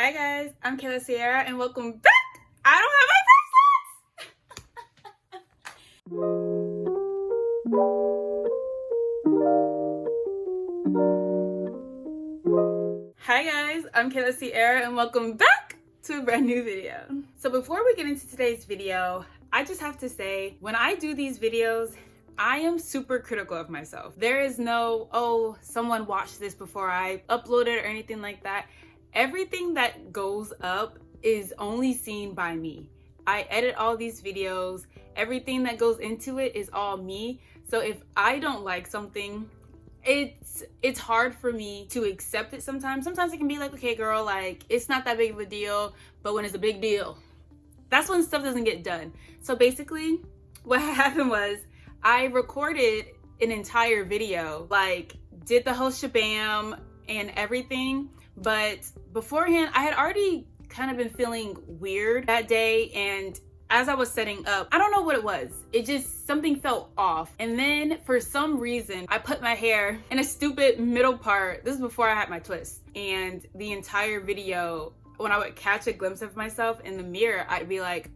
Hi guys, I'm KAYLA Sierra and welcome back! I don't have my bracelets! Hi guys, I'm KAYLA Sierra and welcome back to a brand new video. So before we get into today's video, I just have to say, when I do these videos, I am super critical of myself. There is no, oh, someone watched this before I upload it or anything like that. Everything that goes up is only seen by me. I edit all these videos. Everything that goes into it is all me. So if I don't like something, it's hard for me to accept it sometimes. Sometimes it can be like, okay, girl, like it's not that big of a deal. But when it's a big deal, that's when stuff doesn't get done. So basically what happened was I recorded an entire video, like did the whole shabam and everything. But beforehand, I had already kind of been feeling weird that day. And as I was setting up, I don't know what it was. It just, something felt off. And then for some reason, I put my hair in a stupid middle part. This is before I had my twist. And the entire video, when I would catch a glimpse of myself in the mirror, I'd be like,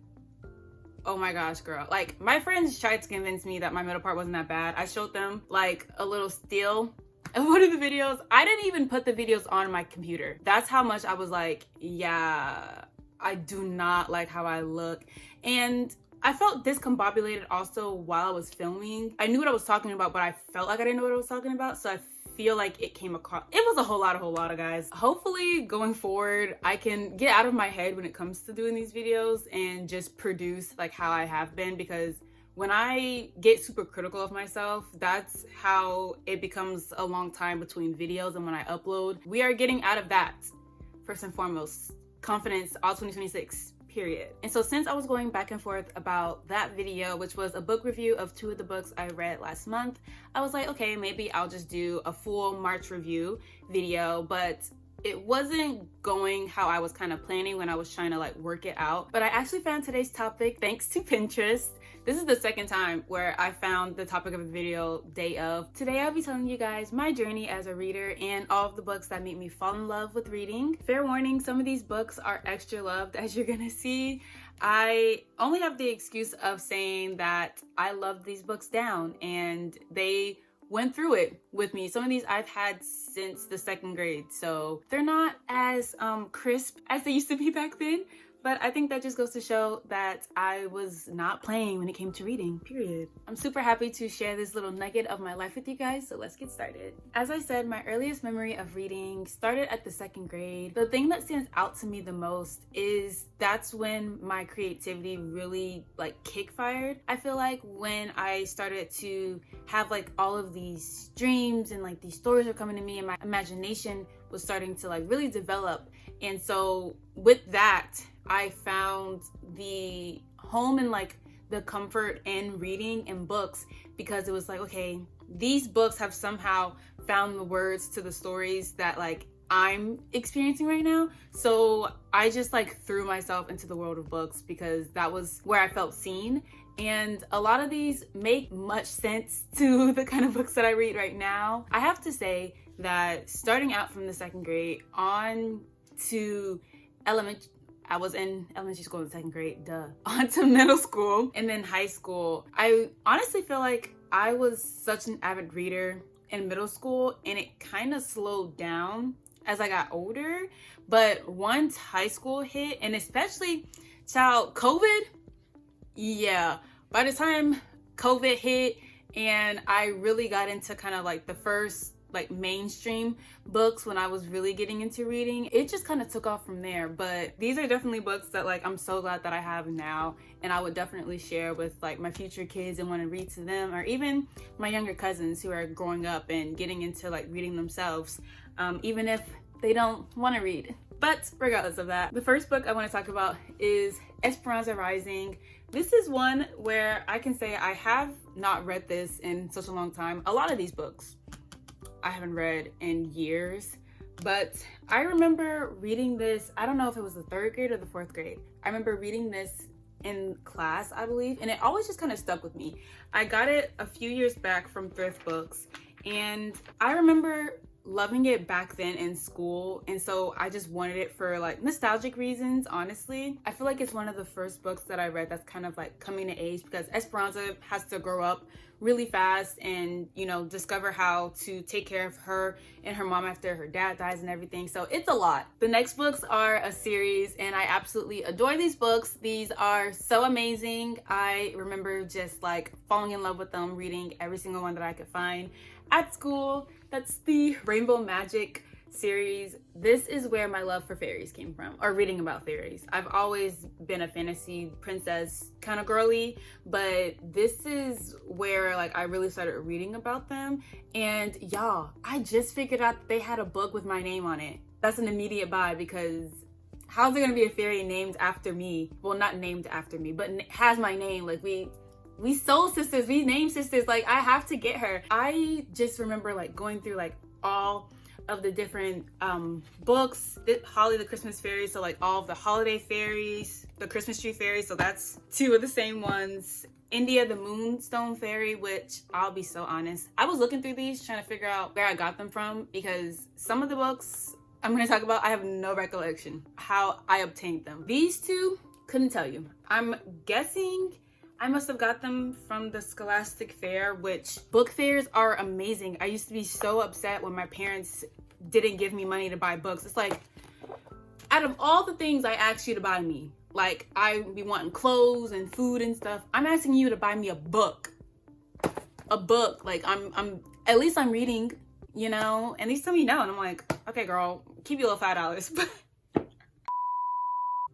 oh my gosh, girl. Like, my friends tried to convince me that my middle part wasn't that bad. I showed them like a little still of one of the videos. I didn't even put the videos on my computer. That's how much I was like, yeah, I do not like how I look. And I felt discombobulated also while I was filming. I knew what I was talking about, but I felt like I didn't know what I was talking about. So I feel like it came across, it was a whole lot of guys. Hopefully going forward, I can get out of my head when it comes to doing these videos and just produce like how I have been, because when I get super critical of myself, that's how it becomes a long time between videos and when I upload. We are getting out of that, first and foremost. Confidence, all 2026, period. And so since I was going back and forth about that video, which was a book review of 2 of the books I read last month, I was like, okay, maybe I'll just do a full March review video, but it wasn't going how I was kind of planning when I was trying to like work it out. But I actually found today's topic thanks to Pinterest. This is the second time where I found the topic of the video day of. Today I'll be telling you guys my journey as a reader and all of the books that made me fall in love with reading. Fair warning, some of these books are extra loved, as you're gonna see. I only have the excuse of saying that I loved these books down and they went through it with me. Some of these I've had since the 2nd grade, so they're not as crisp as they used to be back then. But I think that just goes to show that I was not playing when it came to reading, period. I'm super happy to share this little nugget of my life with you guys, so let's get started. As I said, my earliest memory of reading started at the 2nd grade. The thing that stands out to me the most is that's when my creativity really like kick-fired. I feel like when I started to have like all of these dreams and like these stories were coming to me and my imagination was starting to like really develop. And so with that, I found the home and like the comfort in reading and books, because it was like, okay, these books have somehow found the words to the stories that like I'm experiencing right now. So I just like threw myself into the world of books because that was where I felt seen. And a lot of these make much sense to the kind of books that I read right now. I have to say that starting out from the 2nd grade on to I was in elementary school in the 2nd grade, onto middle school and then high school. I honestly feel like I was such an avid reader in middle school and it kind of slowed down as I got older. But once high school hit, and especially COVID, yeah, by the time COVID hit and I really got into kind of like the first like mainstream books when I was really getting into reading, it just kind of took off from there. But these are definitely books that like I'm so glad that I have now, and I would definitely share with like my future kids and want to read to them, or even my younger cousins who are growing up and getting into like reading themselves, even if they don't want to read. But regardless of that, the first book I want to talk about is Esperanza Rising. This is one where I can say I have not read this in such a long time. A lot of these books I haven't read in years, but I remember reading this, I don't know if it was the 3rd grade or the 4th grade. I remember reading this in class, I believe, and it always just kind of stuck with me. I got it a few years back from Thrift Books, and I remember loving it back then in school, and so I just wanted it for like nostalgic reasons. Honestly, I feel like it's one of the first books that I read that's kind of like coming to age, because Esperanza has to grow up really fast and, you know, discover how to take care of her and her mom after her dad dies and everything. So it's a lot. The next books are a series, and I absolutely adore these books. These are so amazing. I remember just like falling in love with them, reading every single one that I could find at school. That's the Rainbow Magic series. This is where my love for fairies came from, or reading about fairies. I've always been a fantasy princess kind of girly, but this is where like I really started reading about them. And y'all, I just figured out that they had a book with my name on it. That's an immediate buy, because how's there gonna be a fairy named after me? Well, not named after me, but has my name. Like we soul sisters, we name sisters. Like I have to get her. I just remember like going through like all of the different books. Holly the Christmas Fairy, so like all of the holiday fairies, the Christmas tree fairies, so that's two of the same ones. India the Moonstone Fairy, which I'll be so honest, I was looking through these trying to figure out where I got them from, because some of the books I'm going to talk about, I have no recollection how I obtained them. These two, couldn't tell you. I'm guessing I must have got them from the Scholastic Fair, which book fairs are amazing. I used to be so upset when my parents didn't give me money to buy books. It's like, out of all the things I asked you to buy me, like I be wanting clothes and food and stuff, I'm asking you to buy me a book. A book. Like I'm at least I'm reading, you know, and they tell me no, and I'm like, okay girl, keep your little $5.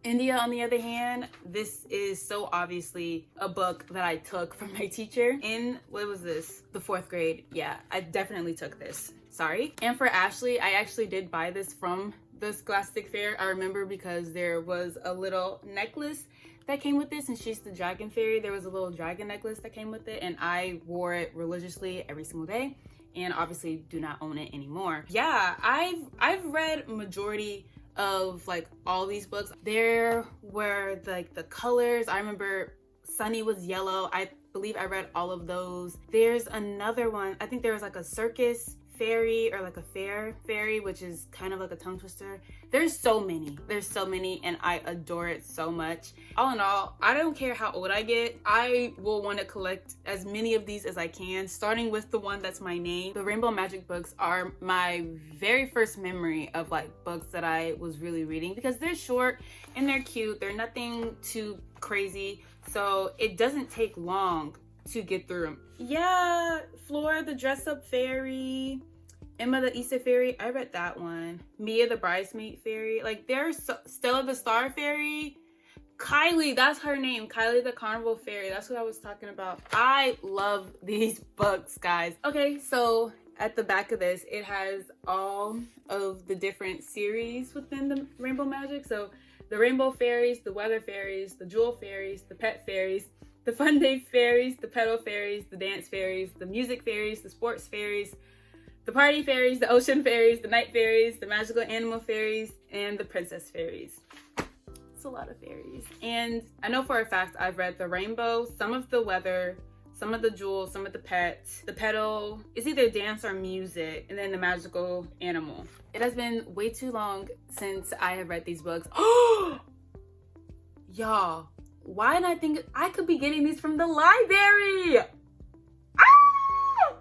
India, on the other hand, this is so obviously a book that I took from my teacher in, what was this? The 4th grade. Yeah, I definitely took this. Sorry. And for Ashley, I actually did buy this from the Scholastic Fair. I remember because there was a little necklace that came with this, and she's the dragon fairy. There was a little dragon necklace that came with it, and I wore it religiously every single day, and obviously do not own it anymore. Yeah, I've read majority of like all these books. There were like the colors. I remember Sunny was yellow. I believe I read all of those. There's another one, I think there was like a circus fairy or like a fair fairy, which is kind of like a tongue twister. There's so many, and I adore it so much. All in all, I don't care how old I get, I will want to collect as many of these as I can, starting with the one that's my name. The Rainbow Magic books are my very first memory of like books that I was really reading, because they're short and they're cute. They're nothing too crazy, so it doesn't take long to get through them. Yeah, Flora the Dress Up Fairy, Emma the Easter Fairy, I read that one. Mia the Bridesmaid Fairy, like there's Stella the Star Fairy. Kylie, that's her name. Kylie the Carnival Fairy, that's what I was talking about. I love these books, guys. Okay, so at the back of this, it has all of the different series within the Rainbow Magic. So the Rainbow Fairies, the Weather Fairies, the Jewel Fairies, the Pet Fairies, the Fun Day Fairies, the Petal Fairies, the Dance Fairies, the Music Fairies, the Sports Fairies, the Party Fairies, the Ocean Fairies, the Night Fairies, the Magical Animal Fairies, and the Princess Fairies. It's a lot of fairies. And I know for a fact I've read the Rainbow, some of the Weather, some of the Jewel, some of the Pets, the Petal, it's either dance or music, and then the Magical Animal. It has been way too long since I have read these books. Oh, y'all, why did I think I could be getting these from the library?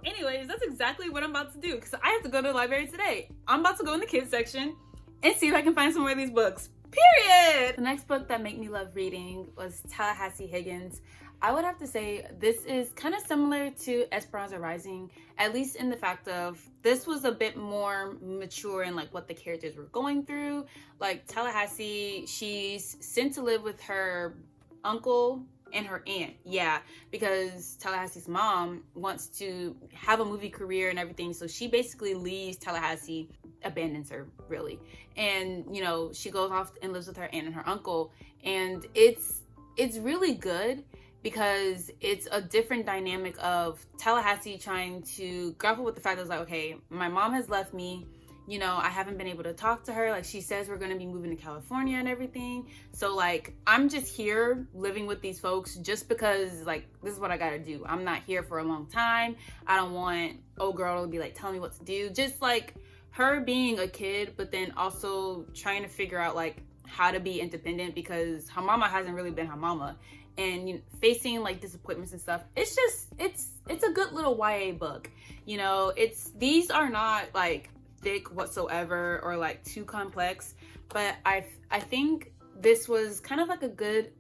Anyways, that's exactly what I'm about to do, because I have to go to the library today. I'm about to go in the kids section and see if I can find some more of these books. Period! The next book that made me love reading was Tallahassee Higgins. I would have to say this is kind of similar to Esperanza Rising, at least in the fact of this was a bit more mature in like what the characters were going through. Like Tallahassee, she's sent to live with her uncle and her aunt, yeah, because Tallahassee's mom wants to have a movie career and everything, so she basically leaves Tallahassee, abandons her really, and you know, she goes off and lives with her aunt and her uncle, and it's really good because it's a different dynamic of Tallahassee trying to grapple with the fact that it's like, okay, my mom has left me, you know, I haven't been able to talk to her. Like, she says we're going to be moving to California and everything. So, like, I'm just here living with these folks just because, like, this is what I got to do. I'm not here for a long time. I don't want old girl to be, like, telling me what to do. Just, like, her being a kid, but then also trying to figure out like how to be independent because her mama hasn't really been her mama, and you know, facing like disappointments and stuff. It's just it's a good little YA book. You know, these are not like thick whatsoever or like too complex, but I think this was kind of like a good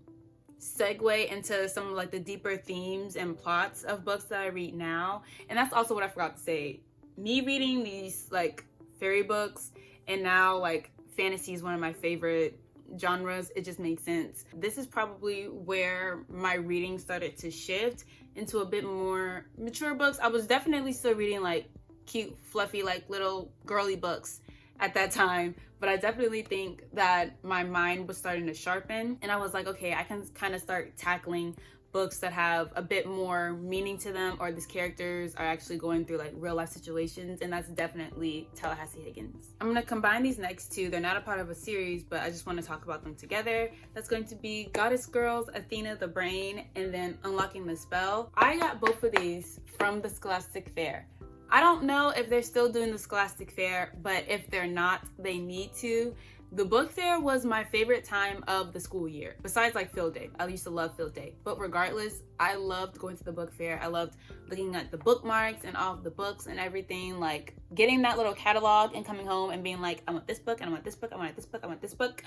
segue into some of like the deeper themes and plots of books that I read now. And that's also what I forgot to say. Me reading these like fairy books and now like fantasy is one of my favorite genres. It just makes sense. This is probably where my reading started to shift into a bit more mature books. I was definitely still reading like cute, fluffy, like little girly books at that time, but I definitely think that my mind was starting to sharpen, and I was like, okay, I can kind of start tackling books that have a bit more meaning to them, or these characters are actually going through like real life situations, and that's definitely Tallahassee Higgins. I'm gonna combine these next two. They're not a part of a series, but I just want to talk about them together. That's going to be Goddess Girls, Athena the Brain, and then Unlocking the Spell. I got both of these from the Scholastic Fair. I don't know if they're still doing the Scholastic Fair, but if they're not, they need to. The book fair was my favorite time of the school year, besides like field day. I used to love field day, but regardless, I loved going to the book fair. I loved looking at the bookmarks and all of the books and everything, like getting that little catalog and coming home and being like, I want this book, and I want this book, I want this book, I want this book,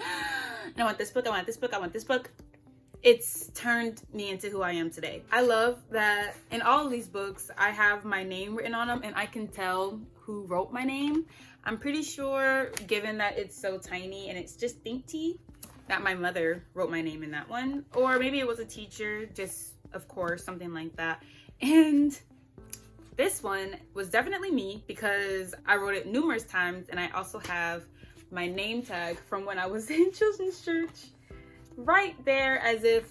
and I want this book, I want this book, I want this book. It's turned me into who I am today. I love that in all of these books, I have my name written on them and I can tell who wrote my name. I'm pretty sure, given that it's so tiny and it's just dainty, that my mother wrote my name in that one. Or maybe it was a teacher, just of course, something like that. And this one was definitely me because I wrote it numerous times, and I also have my name tag from when I was in children's church right there, as if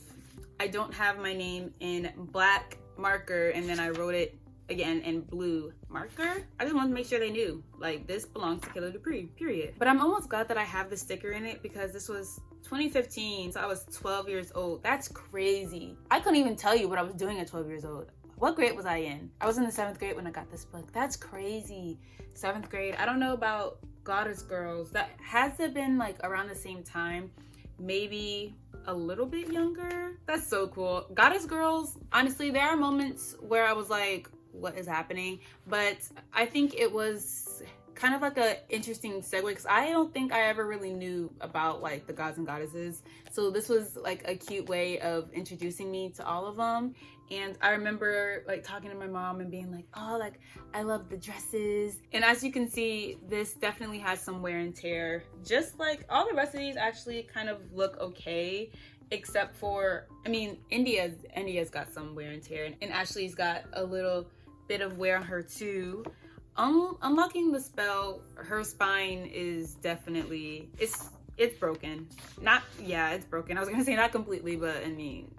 I don't have my name in black marker and then I wrote it again in blue marker. I just wanted to make sure they knew, like, this belongs to Kayla Dupree, period. But I'm almost glad that I have the sticker in it because this was 2015, so I was 12 years old. That's crazy. I couldn't even tell you what I was doing at 12 years old. What grade was I in? I was in the 7th grade when I got this book. That's crazy. 7th grade. I don't know about Goddess Girls. That has it been like around the same time? Maybe a little bit younger. That's so cool. Goddess Girls, honestly, there are moments where I was like, what is happening? But I think it was kind of like a interesting segue because I don't think I ever really knew about like the gods and goddesses. So this was like a cute way of introducing me to all of them. And I remember like talking to my mom and being like, oh, like I love the dresses. And as you can see, this definitely has some wear and tear. Just like all the rest of these actually kind of look okay, except for, I mean, India's got some wear and tear, and Ashley's got a little bit of wear on her too. Unlocking the Spell, her spine is definitely, it's broken. It's broken. I was gonna say not completely, but I mean,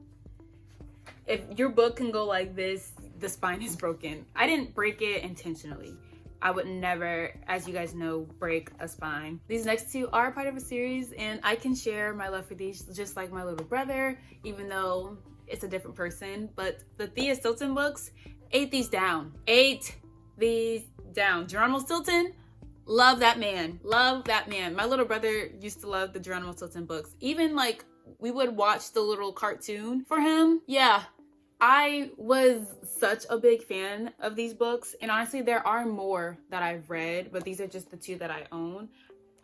if your book can go like this, the spine is broken. I didn't break it intentionally. I would never, as you guys know, break a spine. These next two are part of a series, and I can share my love for these just like my little brother, even though it's a different person. But the Thea Stilton books, ate these down. Geronimo Stilton, love that man. Love that man. My little brother used to love the Geronimo Stilton books. Even like we would watch the little cartoon for him. Yeah, I was such a big fan of these books. And honestly, there are more that I've read, but these are just the two that I own.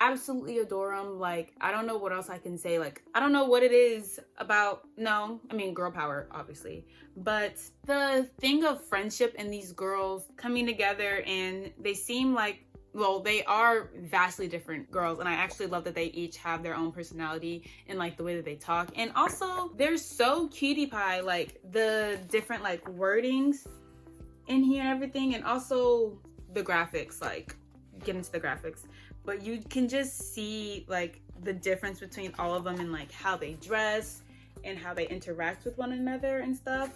Absolutely adore them. Like, I don't know what else I can say. Like, I don't know what it is about, girl power, obviously. But the thing of friendship and these girls coming together, and they seem like, well, they are vastly different girls, and I actually love that they each have their own personality and like the way that they talk. And also, they're so cutie pie, like the different like wordings in here and everything, and also the graphics, like get into the graphics. But you can just see like the difference between all of them and like how they dress and how they interact with one another and stuff.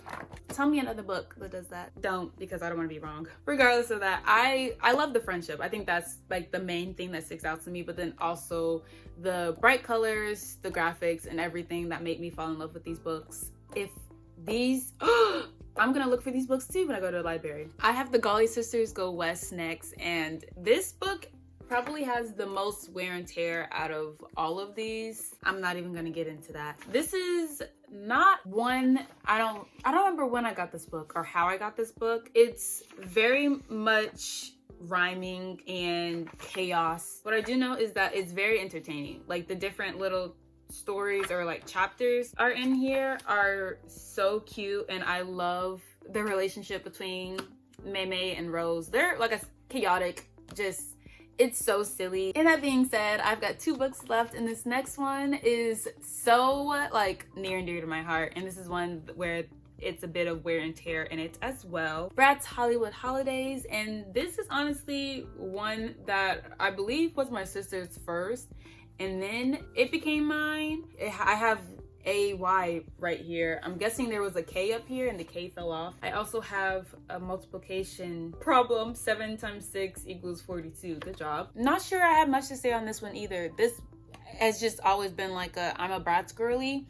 Tell me another book that does that. Don't, because I don't want to be wrong. Regardless of that, I love the friendship. I think that's like the main thing that sticks out to me, but then also the bright colors, the graphics, and everything that made me fall in love with these books. If these, I'm gonna look for these books too when I go to the library. I have the Golly Sisters Go West next, and this book probably has the most wear and tear out of all of these. I'm not even gonna get into that. This is not one, I don't remember when I got this book or how I got this book. It's very much rhyming and chaos. What I do know is that it's very entertaining. Like the different little stories or like chapters are in here are so cute, and I love the relationship between Mei and Rose. They're like a chaotic, just, it's so silly. And that being said, I've got 2 books left, and this next one is so like near and dear to my heart, and this is one where it's a bit of wear and tear in it as well. Bratz Hollywood Holidays, and this is honestly one that I believe was my sister's first, and then it became mine. I have AY right here. I'm guessing there was a K up here and the K fell off. I also have a multiplication problem. 7 times 6 equals 42. Good job. Not sure I have much to say on this one either. This has just always been like I'm a Bratz girly,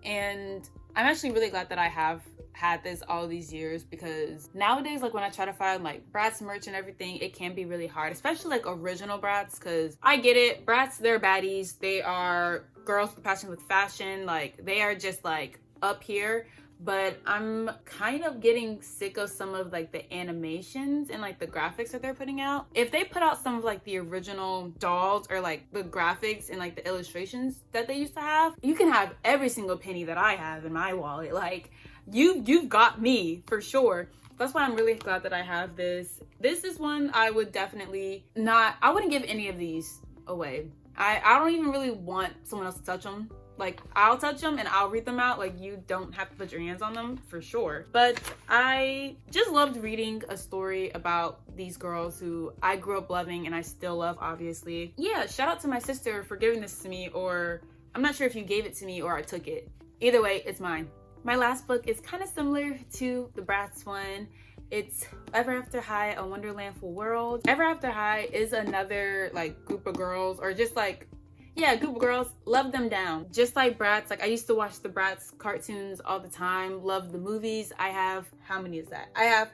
and I'm actually really glad that I have had this all these years, because nowadays, like when I try to find like Bratz merch and everything, it can be really hard, especially like original Bratz, because I get it, Bratz, they're baddies. They are girls with passion with fashion. Like they are just like up here, but I'm kind of getting sick of some of like the animations and like the graphics that they're putting out. If they put out some of like the original dolls or like the graphics and like the illustrations that they used to have, you can have every single penny that I have in my wallet. Like you've got me for sure. That's why I'm really glad that I have this. This is one I would definitely not, I wouldn't give any of these away. I don't even really want someone else to touch them. Like I'll touch them and I'll read them out. Like you don't have to put your hands on them for sure. But I just loved reading a story about these girls who I grew up loving and I still love, obviously. Yeah, shout out to my sister for giving this to me, or I'm not sure if you gave it to me or I took it. Either way, it's mine. My last book is kind of similar to the Bratz one. It's Ever After High, A Wonderlandful World. Ever After High is another like group of girls, or just like, yeah, group of girls. Love them down. Just like Bratz, like I used to watch the Bratz cartoons all the time. Love the movies. I have, how many is that? I have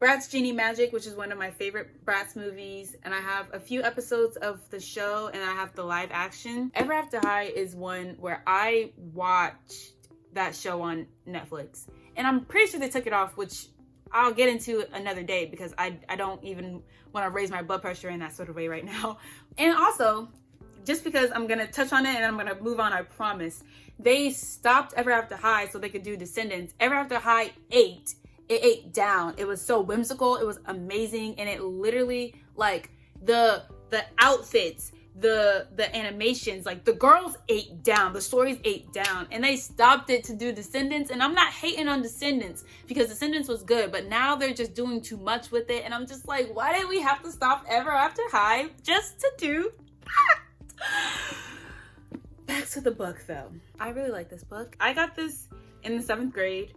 Bratz Genie Magic, which is one of my favorite Bratz movies, and I have a few episodes of the show, and I have the live action. Ever After High is one where I watched that show on Netflix, and I'm pretty sure they took it off, which I'll get into another day because I don't even want to raise my blood pressure in that sort of way right now. And also, just because I'm gonna touch on it and I'm gonna move on, I promise, they stopped Ever After High so they could do Descendants. Ever After High it ate down. It was so whimsical, it was amazing, and it literally, like, the outfits, the animations, like the girls ate down, the stories ate down, and they stopped it to do Descendants. And I'm not hating on Descendants because Descendants was good, but now they're just doing too much with it, and I'm just like, why did we have to stop Ever After High just to do that? Back to the book though. I really like this book. I got this in the 7th grade,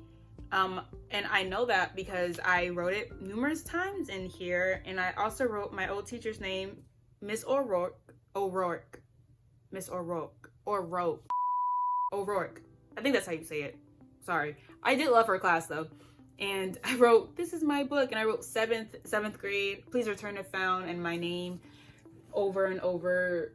and I know that because I wrote it numerous times in here, and I also wrote my old teacher's name, Miss O'Rourke. Miss O'Rourke. I think that's how you say it. Sorry. I did love her class though. And I wrote, this is my book, and I wrote 7th grade, please return if found, and my name over and over.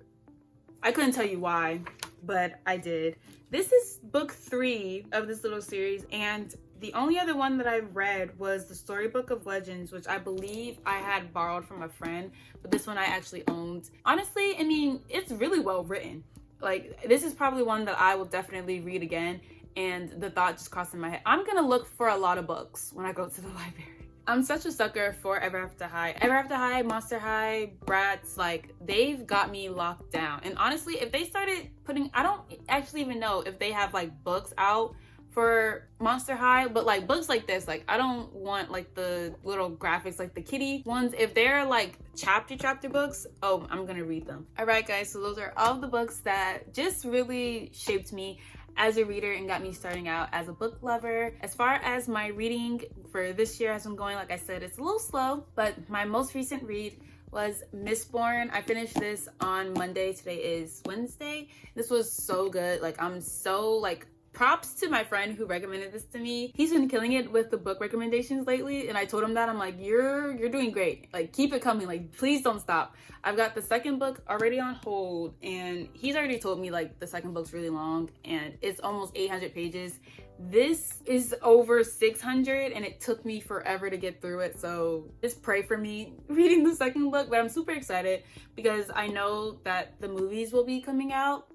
I couldn't tell you why, but I did. This is book 3 of this little series, and the only other one that I read was the Storybook of Legends, which I believe I had borrowed from a friend, but this one I actually owned. Honestly, I mean, it's really well written. Like, this is probably one that I will definitely read again, and the thought just crossed in my head, I'm gonna look for a lot of books when I go to the library. I'm such a sucker for Ever After High. Ever After High, Monster High, Bratz, like, they've got me locked down. And honestly, if they started putting, I don't actually even know if they have like books out for Monster High, but like books like this, like I don't want like the little graphics, like the kitty ones. If they're like chapter books, oh, I'm gonna read them. All right guys, so those are all the books that just really shaped me as a reader and got me starting out as a book lover. As far as my reading for this year has been going, like I said, it's a little slow, but my most recent read was Mistborn. I finished this on Monday. Today is Wednesday. This was so good. Like, I'm so like props to my friend who recommended this to me. He's been killing it with the book recommendations lately, and I told him that. I'm like, you're doing great. Like, keep it coming. Like, please don't stop. I've got the second book already on hold, and he's already told me like the second book's really long and it's almost 800 pages. This is over 600 and it took me forever to get through it, so just pray for me reading the second book. But I'm super excited because I know that the movies will be coming out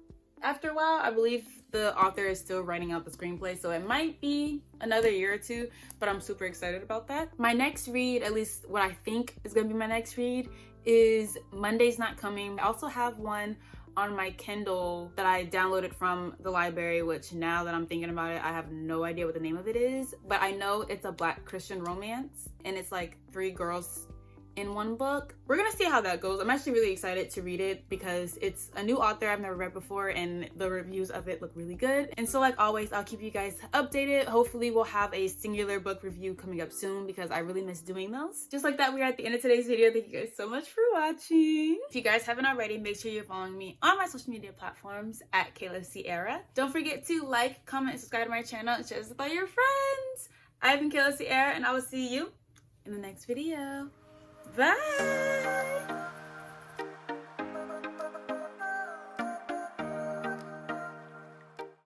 after a while. I believe the author is still writing out the screenplay, so it might be another year or two, but I'm super excited about that. My next read, at least what I think is gonna be my next read, is Monday's Not Coming. I also have one on my Kindle that I downloaded from the library, which now that I'm thinking about it, I have no idea what the name of it is, but I know it's a Black Christian romance and it's like 3 girls in one book. We're gonna see how that goes. I'm actually really excited to read it because it's a new author I've never read before and the reviews of it look really good. And so like always, I'll keep you guys updated. Hopefully we'll have a singular book review coming up soon because I really miss doing those. Just like that, we're at the end of today's video. Thank you guys so much for watching. If you guys haven't already, make sure you're following me on my social media platforms at KAYLA SIERRA. Don't forget to like, comment, and subscribe to my channel and share this with all your friends. I've been KAYLA SIERRA and I will see you in the next video. Bye!